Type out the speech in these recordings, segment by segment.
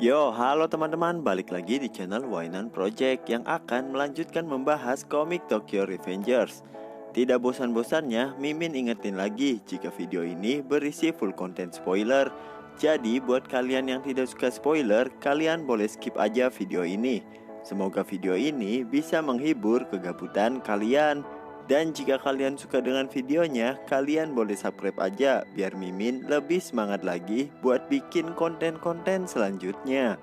Yo, halo teman-teman, balik lagi di channel Wainan Project yang akan melanjutkan membahas komik Tokyo Revengers. Tidak bosan-bosannya, Mimin ingetin lagi jika video ini berisi full content spoiler. Jadi buat kalian yang tidak suka spoiler, kalian boleh skip aja video ini. Semoga video ini bisa menghibur kegabutan kalian. Dan jika kalian suka dengan videonya, kalian boleh subscribe aja biar Mimin lebih semangat lagi buat bikin konten-konten selanjutnya.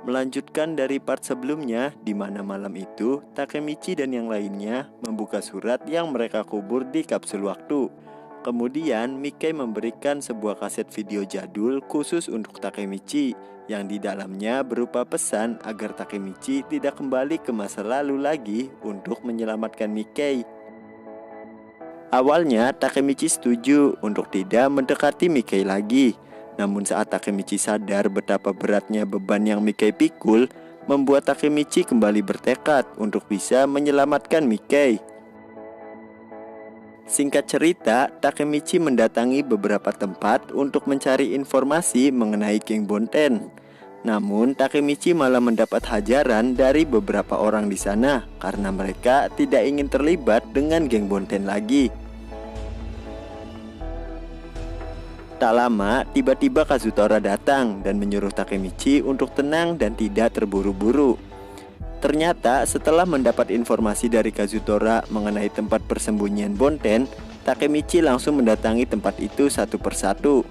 Melanjutkan dari part sebelumnya, di mana malam itu Takemichi dan yang lainnya membuka surat yang mereka kubur di kapsul waktu. Kemudian Mickey memberikan sebuah kaset video jadul khusus untuk Takemichi, yang di dalamnya berupa pesan agar Takemichi tidak kembali ke masa lalu lagi untuk menyelamatkan Mickey. Awalnya Takemichi setuju untuk tidak mendekati Mickey lagi. Namun saat Takemichi sadar betapa beratnya beban yang Mickey pikul, membuat Takemichi kembali bertekad untuk bisa menyelamatkan Mickey. Singkat cerita, Takemichi mendatangi beberapa tempat untuk mencari informasi mengenai geng Bonten. Namun Takemichi malah mendapat hajaran dari beberapa orang di sana karena mereka tidak ingin terlibat dengan geng Bonten lagi. Tak lama, tiba-tiba Kazutora datang dan menyuruh Takemichi untuk tenang dan tidak terburu-buru. Ternyata setelah mendapat informasi dari Kazutora mengenai tempat persembunyian Bonten, Takemichi langsung mendatangi tempat itu satu persatu.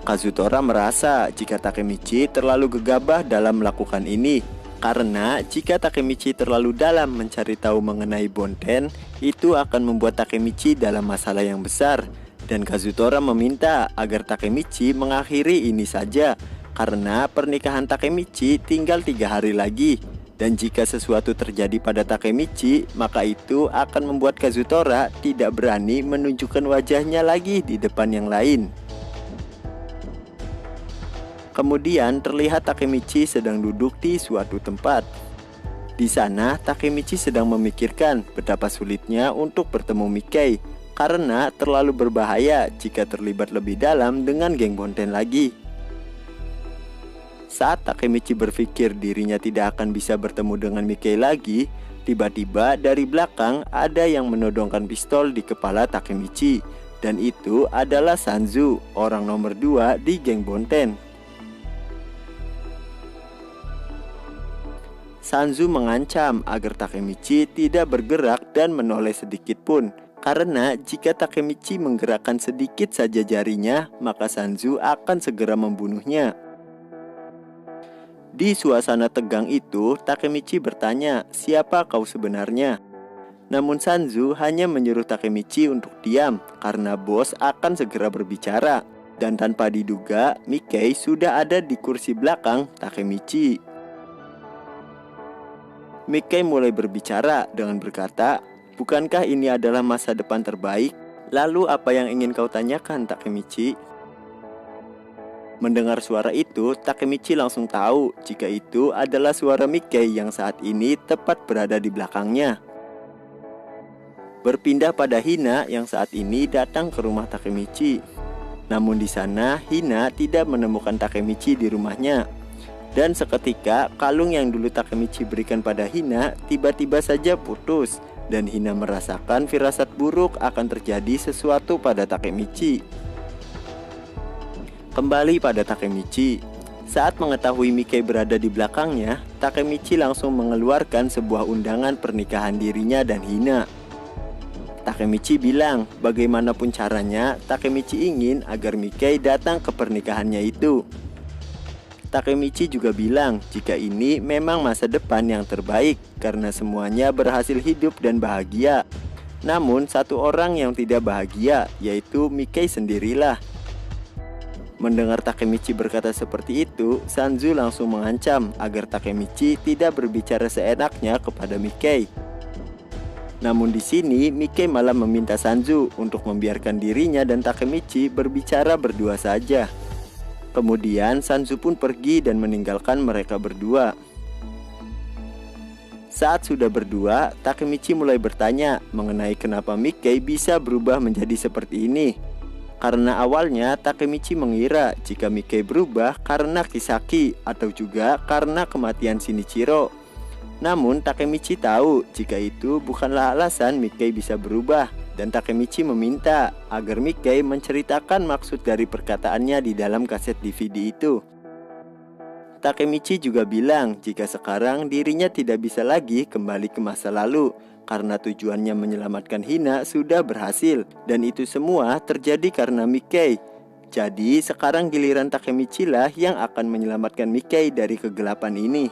Kazutora merasa jika Takemichi terlalu gegabah dalam melakukan ini, karena jika Takemichi terlalu dalam mencari tahu mengenai Bonten, itu akan membuat Takemichi dalam masalah yang besar. Dan Kazutora meminta agar Takemichi mengakhiri ini saja, karena pernikahan Takemichi tinggal 3 hari lagi. Dan jika sesuatu terjadi pada Takemichi, maka itu akan membuat Kazutora tidak berani menunjukkan wajahnya lagi di depan yang lain. Kemudian terlihat Takemichi sedang duduk di suatu tempat. Di sana Takemichi sedang memikirkan betapa sulitnya untuk bertemu Mickey, karena terlalu berbahaya jika terlibat lebih dalam dengan geng Bonten lagi. Saat Takemichi berpikir dirinya tidak akan bisa bertemu dengan Mickey lagi, tiba-tiba dari belakang ada yang menodongkan pistol di kepala Takemichi. Dan itu adalah Sanzu, orang nomor 2 di geng Bonten. Sanzu mengancam agar Takemichi tidak bergerak dan menoleh sedikit pun, karena jika Takemichi menggerakkan sedikit saja jarinya, maka Sanzu akan segera membunuhnya. Di suasana tegang itu, Takemichi bertanya, "Siapa kau sebenarnya?" Namun Sanzu hanya menyuruh Takemichi untuk diam, karena bos akan segera berbicara. Dan tanpa diduga, Mickey sudah ada di kursi belakang Takemichi. Mickey mulai berbicara dengan berkata, "Bukankah ini adalah masa depan terbaik? Lalu apa yang ingin kau tanyakan, Takemichi?" Mendengar suara itu, Takemichi langsung tahu jika itu adalah suara Mickey yang saat ini tepat berada di belakangnya. Berpindah pada Hina yang saat ini datang ke rumah Takemichi. Namun di sana Hina tidak menemukan Takemichi di rumahnya. Dan seketika kalung yang dulu Takemichi berikan pada Hina tiba-tiba saja putus. Dan Hina merasakan firasat buruk akan terjadi sesuatu pada Takemichi. Kembali pada Takemichi. Saat mengetahui Mickey berada di belakangnya, Takemichi langsung mengeluarkan sebuah undangan pernikahan dirinya dan Hina. Takemichi bilang bagaimanapun caranya, Takemichi ingin agar Mickey datang ke pernikahannya itu. Takemichi juga bilang jika ini memang masa depan yang terbaik karena semuanya berhasil hidup dan bahagia. Namun satu orang yang tidak bahagia, yaitu Mickey sendirilah. Mendengar Takemichi berkata seperti itu, Sanzu langsung mengancam agar Takemichi tidak berbicara seenaknya kepada Mickey. Namun di sini Mickey malah meminta Sanzu untuk membiarkan dirinya dan Takemichi berbicara berdua saja. Kemudian Sanzu pun pergi dan meninggalkan mereka berdua. Saat sudah berdua, Takemichi mulai bertanya mengenai kenapa Mickey bisa berubah menjadi seperti ini. Karena awalnya Takemichi mengira jika Mickey berubah karena Kisaki atau juga karena kematian Shinichiro. Namun Takemichi tahu jika itu bukanlah alasan Mickey bisa berubah, dan Takemichi meminta agar Mickey menceritakan maksud dari perkataannya di dalam kaset DVD itu. Takemichi juga bilang jika sekarang dirinya tidak bisa lagi kembali ke masa lalu karena tujuannya menyelamatkan Hina sudah berhasil, dan itu semua terjadi karena Mickey. Jadi sekarang giliran Takemichi lah yang akan menyelamatkan Mickey dari kegelapan ini.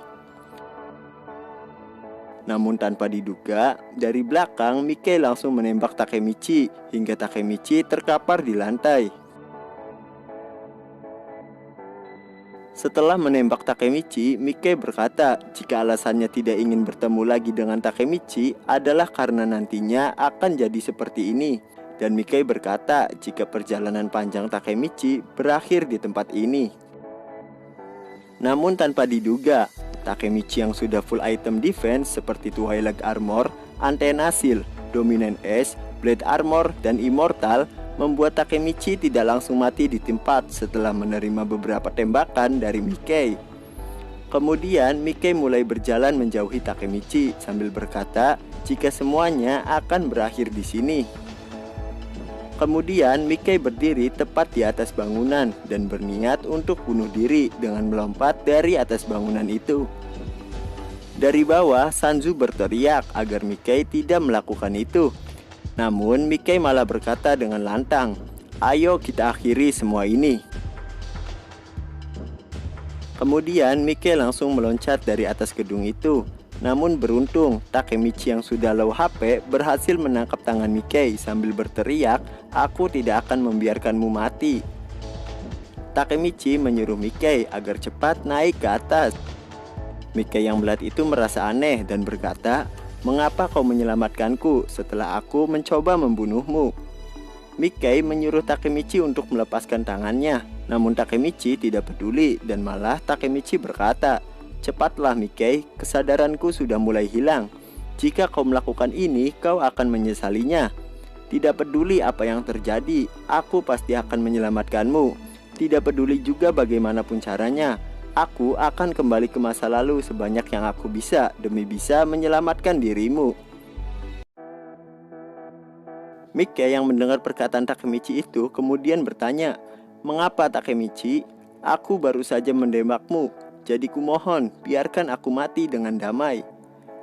Namun tanpa diduga, dari belakang Mickey langsung menembak Takemichi hingga Takemichi terkapar di lantai. Setelah menembak Takemichi, Mickey berkata jika alasannya tidak ingin bertemu lagi dengan Takemichi adalah karena nantinya akan jadi seperti ini. Dan Mickey berkata jika perjalanan panjang Takemichi berakhir di tempat ini. Namun tanpa diduga, Takemichi yang sudah full item defense seperti Twilight Armor, Antena Seal, Dominant Ace, Blade Armor, dan Immortal membuat Takemichi tidak langsung mati di tempat setelah menerima beberapa tembakan dari Mickey. Kemudian Mickey mulai berjalan menjauhi Takemichi sambil berkata jika semuanya akan berakhir di sini. Kemudian Mickey berdiri tepat di atas bangunan dan berniat untuk bunuh diri dengan melompat dari atas bangunan itu. Dari bawah, Sanzu berteriak agar Mickey tidak melakukan itu. Namun Mickey malah berkata dengan lantang, "Ayo kita akhiri semua ini." Kemudian Mickey langsung meloncat dari atas gedung itu. Namun beruntung, Takemichi yang sudah low HP berhasil menangkap tangan Mickey sambil berteriak, "Aku tidak akan membiarkanmu mati." Takemichi menyuruh Mickey agar cepat naik ke atas. Mickey yang melihat itu merasa aneh dan berkata, "Mengapa kau menyelamatkanku setelah aku mencoba membunuhmu?" Mickey menyuruh Takemichi untuk melepaskan tangannya. Namun Takemichi tidak peduli dan malah Takemichi berkata, "Cepatlah Mickey, kesadaranku sudah mulai hilang. Jika kau melakukan ini, kau akan menyesalinya. Tidak peduli apa yang terjadi, aku pasti akan menyelamatkanmu. Tidak peduli juga bagaimanapun caranya, aku akan kembali ke masa lalu sebanyak yang aku bisa demi bisa menyelamatkan dirimu." Mickey yang mendengar perkataan Takemichi itu kemudian bertanya, "Mengapa Takemichi? Aku baru saja menembakmu. Jadi kumohon, biarkan aku mati dengan damai."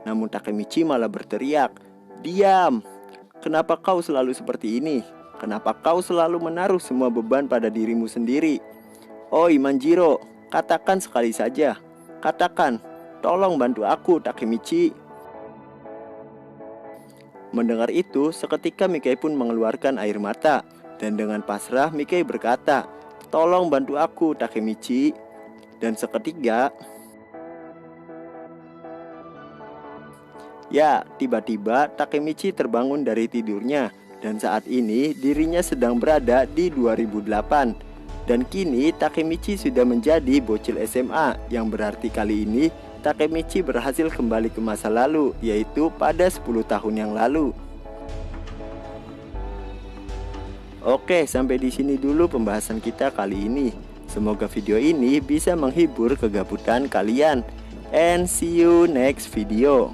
Namun Takemichi malah berteriak, "Diam! Kenapa kau selalu seperti ini? Kenapa kau selalu menaruh semua beban pada dirimu sendiri? Oi Manjiro, katakan sekali saja. Katakan, tolong bantu aku Takemichi." Mendengar itu, seketika Mickey pun mengeluarkan air mata. Dan dengan pasrah Mickey berkata, "Tolong bantu aku Takemichi." Dan seketika, tiba-tiba Takemichi terbangun dari tidurnya. Dan saat ini dirinya sedang berada di 2008. Dan kini Takemichi sudah menjadi bocil SMA, yang berarti kali ini Takemichi berhasil kembali ke masa lalu, yaitu pada 10 tahun yang lalu. Oke, sampai di sini dulu pembahasan kita kali ini. Semoga video ini bisa menghibur kegabutan kalian. And see you next video.